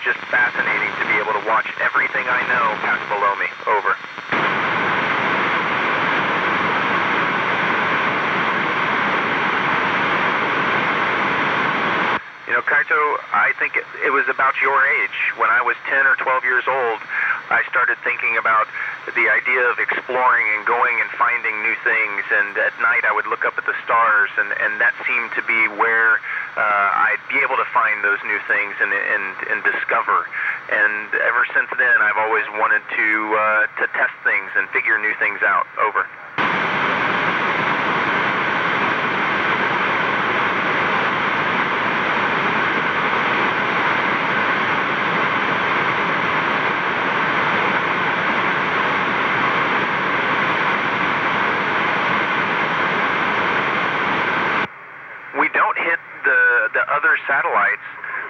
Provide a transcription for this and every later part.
just fascinating to be able to watch everything I know pass below me. Over. You know, Kaito, I think it was about your age. When I was 10 or 12 years old, I started thinking about the idea of exploring and going and finding new things, and at night I would look up at the stars, and that seemed to be where I'd be able to find those new things and discover. And ever since then, I've always wanted to test things and figure new things out. Over. Satellites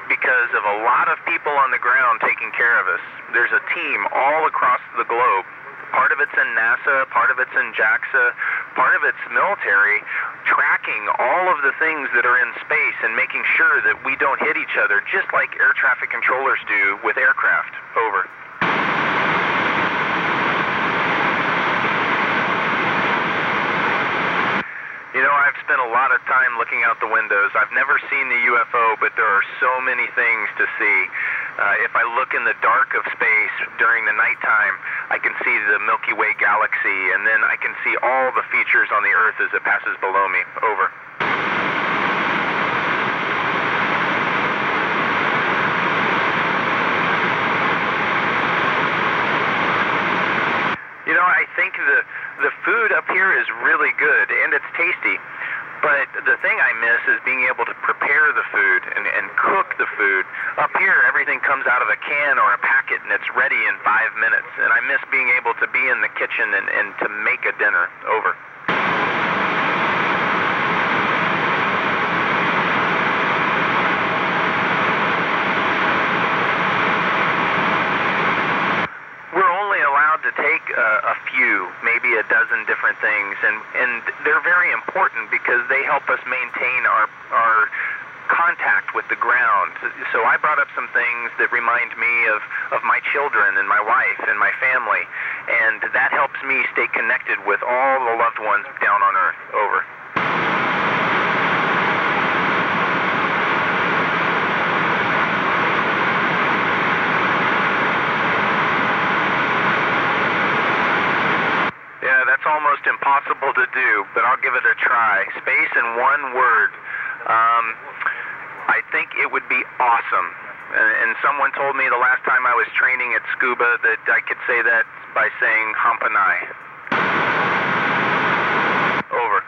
because of a lot of people on the ground taking care of us. There's a team all across the globe. Part of it's in NASA, part of it's in JAXA, part of it's military, tracking all of the things that are in space and making sure that we don't hit each other, just like air traffic controllers do with aircraft. Over. You know, I've spent a lot of time looking out the windows. I've never seen the UFO, but there are so many things to see. If I look in the dark of space during the nighttime, I can see the Milky Way galaxy, and then I can see all the features on the Earth as it passes below me. Over. You know, I think the food up here is really good, and it's tasty. But the thing I miss is being able to prepare the food and cook the food. Up here, everything comes out of a can or a packet, and it's ready in 5 minutes. And I miss being able to be in the kitchen and to make a dinner. Over. To take a few, maybe a dozen different things, and they're very important because they help us maintain our contact with the ground. So I brought up some things that remind me of my children and my wife and my family, and that helps me stay connected with all the loved ones down on Earth. Over. It's almost impossible to do, but I'll give it a try. Space in one word. I think it would be awesome. And someone told me the last time I was training at scuba that I could say that by saying hampanai. Over.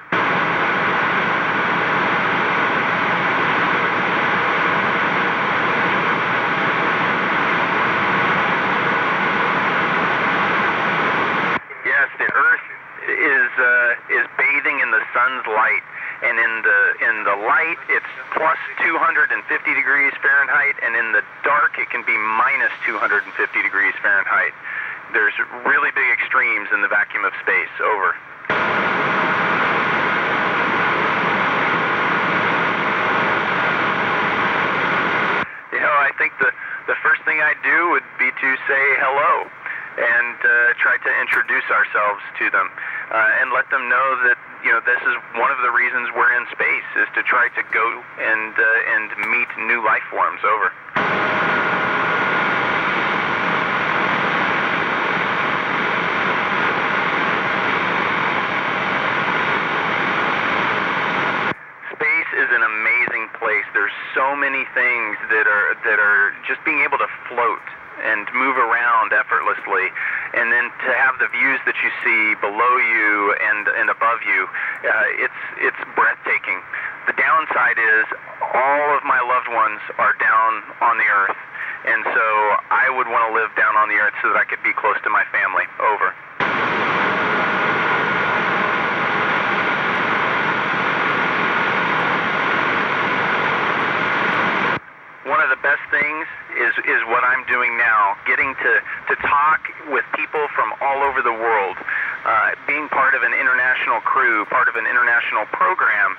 Yes, the Earth is bathing in the sun's light, and in the light it's plus 250 degrees Fahrenheit, and in the dark it can be minus 250 degrees Fahrenheit. There's really big extremes in the vacuum of space. Over. You know, I think the first thing I'd do would be to say hello and try to introduce ourselves to them and let them know that, you know, this is one of the reasons we're in space, is to try to go and meet new life forms. Over. Space is an amazing place. There's so many things that are just being able to float and move around effortlessly, and then to have the views that you see below you and above you, it's breathtaking. The downside is all of my loved ones are down on the Earth, and so I would want to live down on the Earth so that I could be close to my family. Over. One of the best things is what I'm doing now, getting to talk with people from all over the world. being part of an international crew, part of an international program,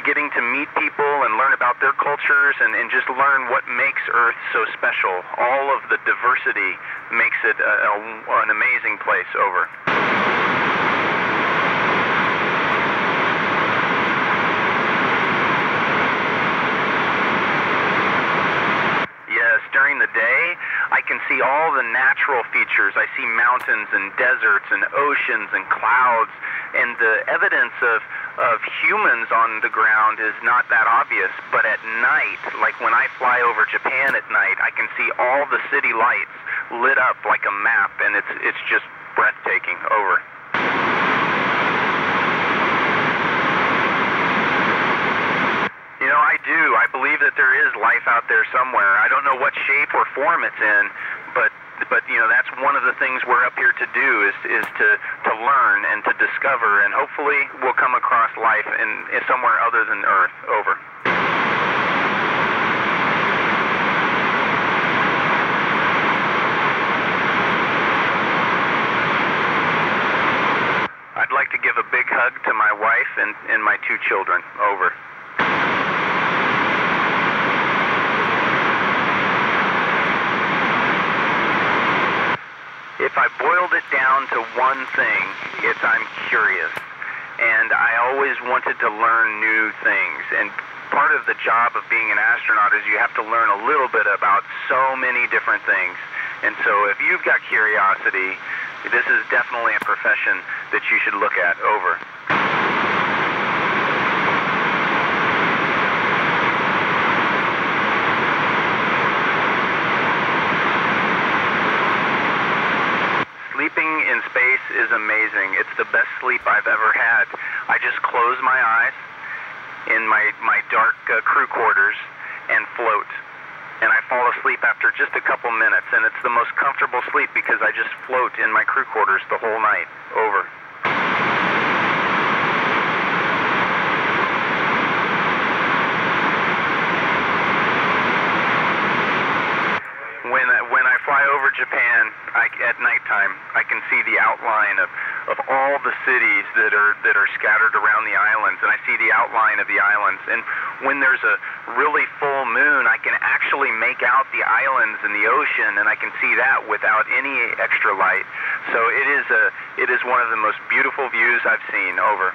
getting to meet people and learn about their cultures and just learn what makes Earth so special. All of the diversity makes it an amazing place. Over. During the day, I can see all the natural features. I see mountains and deserts and oceans and clouds, and the evidence of humans on the ground is not that obvious. But at night, like when I fly over Japan at night, I can see all the city lights lit up like a map, and it's just breathtaking. Over. You know, I do. I believe that there is life out there somewhere. I don't know what shape or form it's in, but you know, that's one of the things we're up here to do is to learn and to discover, and hopefully we'll come across life in somewhere other than Earth. Over. I'd like to give a big hug to my wife and my 2 children. Over. If I boiled it down to one thing, it's I'm curious, and I always wanted to learn new things, and part of the job of being an astronaut is you have to learn a little bit about so many different things, and so if you've got curiosity, this is definitely a profession that you should look at. Over. Sleeping in space is amazing. It's the best sleep I've ever had. I just close my eyes in my dark crew quarters and float. And I fall asleep after just a couple minutes, and it's the most comfortable sleep because I just float in my crew quarters the whole night. Over. When I fly over Japan at nighttime, I can see the outline of all the cities that are scattered around the islands, and I see the outline of the islands. And when there's a really full moon, I can actually make out the islands and the ocean, and I can see that without any extra light. So it is one of the most beautiful views I've seen. Over.